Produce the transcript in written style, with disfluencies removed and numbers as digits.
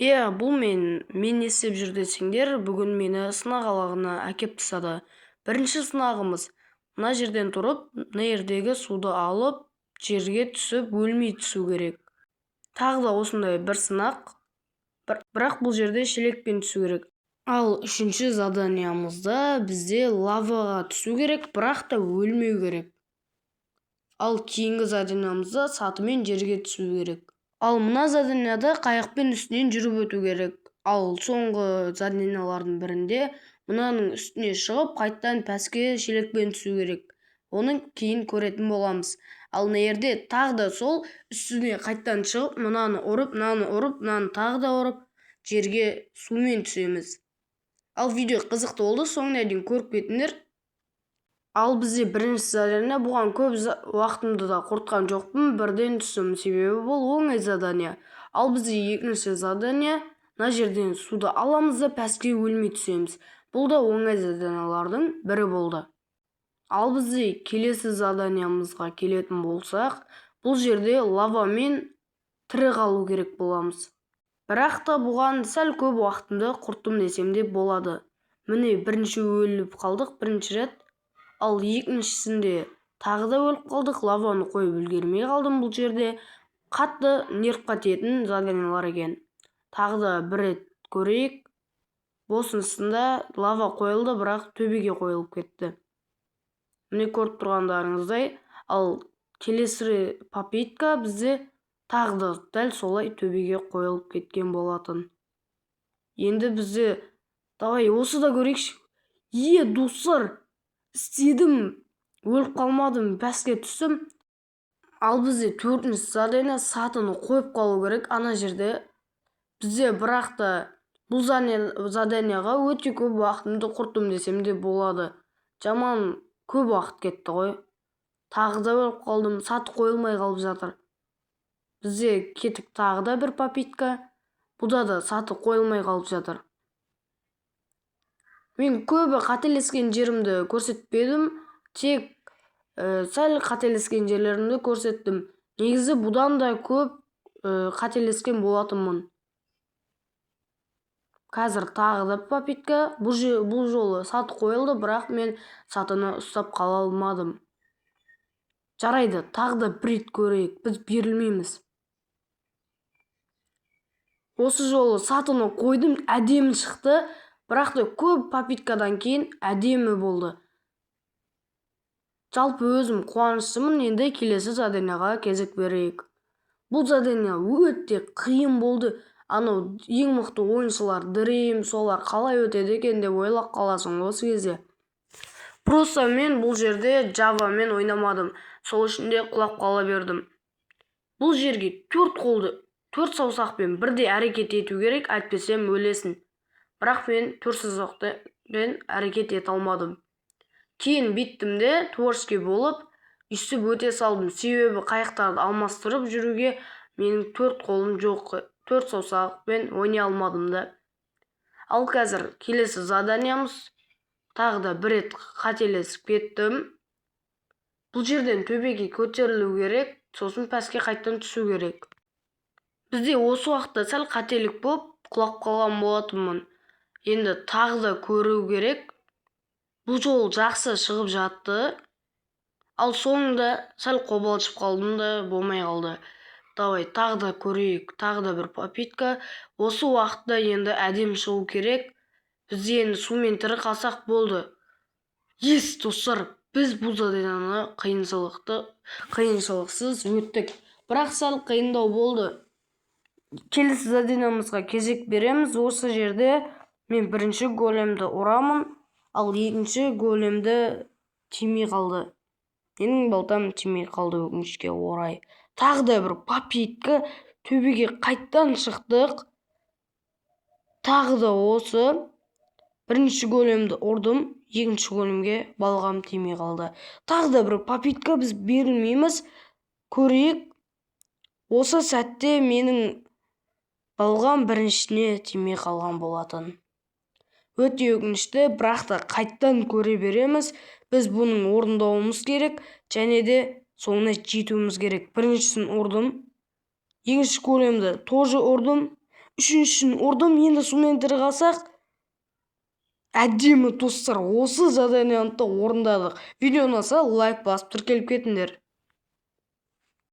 Бұл мен не істеп жүр десеңдер, бүгін мені сынақ алаңына әкеп тастады. Бірінші сынағымыз. Мына жерден тұрып, мына жердегі суды алып, жерге түсіп, өлмей түсу керек. Тағы да осындай бір сынақ. Бірақ бұл жерде шелекпен түсу керек. Ал үшінші заданиямызда бізде лаваға түсу керек, бірақ та өлмеу керек. Ал кейінгі заданиямызда сатымен жерге түсу керек. Ал мына заданияда қайықпен үстінен жүріп өту керек. Ал соңғы заданиялардың бірінде мынаның үстіне шығып, қайттан пәске шелекпен түсу керек. Оның кейін көретін боламыз. Ал мына жерде тағы да сол үстіне қайттан шығып, мынаны ұрып, мынаны тағы да ұрып, жерге сумен түсеміз. Ал видео қызықты болды, соңына дейін көріп кетіңдер. Ал бізде бірінші задания, бұған көп уақытымды да құртқан жоқпын, бірден түстім, себебі бұл оңай задания. Ал бізде екінші задания, мына жерден суды аламыз да пәске өлмей түсеміз. Бұл да оңай заданиялардың бірі болды. Ал бізде келесі заданиямызға келетін болсақ, бұл жерде лавамен тірі қалу керек боламыз. Бірақ та бұған сәл көп уақытымды құрттым десем де болады. Міне бірінші өліп қалдық, бірінші рет. Ал екіншісінде тағы да өліп қалдық, лаваны қойып үлгермей қалдым. Бұл жерде қатты нервқа тиетін заданиялар екен. Тағы да бір рет көрейік. Босынысында лава қойылды, бірақ төбеге қойылып кетті. Міне көріп тұрғандарыңыздай, ал келесі попытка бізде тағы да дәл солай төбеге қойылып кеткен болатын. Енді бізде давай осы да көрейікші. Достар, істедім, өліп қалмадым, пәске түстім. Ал бізде төртінші задания сатыны қойып қалу керек. Ана жерде бізде бірақ та бұл заданияға өте көп уақытымды құрттым десем де болады. Жаман көп уақыт кетті ғой. Тағы да өліп қалдым, саты қойылмай қалып жатыр. Бізде кетік тағы да бір попытка. Бұда да саты қойылмай қалып жатыр. Мен көбі қателескен жерімді көрсетпедім, тек сәл қателескен жерлерімді көрсеттім. Негізі бұдан да көп қателескен болатынмын. Қазір тағы да попытка. Бұл жолы саты қойылды, бірақ мен сатыны ұстап қала алмадым. Жарайды, тағы да бір рет көрейік, біз берілмейміз. Осы жолы сатыны қойдым, әдемі шықты. Бірақ та көп попыткадан кейін әдемі болды. Жалпы өзім қуаныштымын. Енді келесі заданияға кезек берейік. Бұл задания өте қиын болды. Анау ең мықты ойыншылар, Дрейм, солар қалай өтеді екен деп ойлап қаласың осы кезде. Просто мен бұл жерде Javaмен ойнамадым. Сол үшін де құлап қала бердім. Бұл жерге 4 қолды, 4 саусақпен бірде әрекет ету керек, әйтпесем өлесің. Бірақ мен 4 саусақпен әрекет ете алмадым. Кейін биттім де творческий болып, үстіп өте салдым. Себебі қайықтарды алмастырып жүруге менің 4 қолым жоқ. 4 саусақпен ойнай алмадым да. Ал қазір келесі заданиямыз. Тағы да бір рет қателесіп кеттім. Бұл жерден төбеге көтерілу керек, сосын пәске қайттан түсу керек. Бізде осы уақытта сәл қателік болып, құлап қалған болатынмын. Енді тағы да көру керек. Бұл жол жақсы шығып жатты. Ал соңында сәл қобалжып қалдым да болмай қалды. Давай тағы да көрейік. Тағы да бір попытка. Осы уақытта енді әдем шығу керек. Біз енді сумен тірі қалсақ болды. Достар, біз бұл заданияны қиыншылықсыз өттік. Бірақ сәл қиындау болды. Келесі заданиямызға кезек береміз. Осы жерде мен бірінші големді ұрамын, ал екінші големді тимей қалды. Менің балтам тимей қалды өкінішке орай. Тағы да бір попытка, төбеге қайттан шықтық. Тағы да осы бірінші големді ұрдым, екінші големге балғам тимей қалды. Тағы да бір попытка, біз берілмейміз. Көрейік. Осы сәтте менің балғам біріншісіне тимей қалған болатын. Өте өкінішті, бірақ та қайттан көре береміз. Біз бұның орындауымыз керек, және де соңына жетуіміз керек. Біріншісін ұрдым, екінші големді тоже ұрдым. Үшіншісін ұрдым. Енді сумен тірі қалсақ әдемі достар, осы заданиені орындадық. Видео ұнаса лайк басып тіркеліп кетіңдер.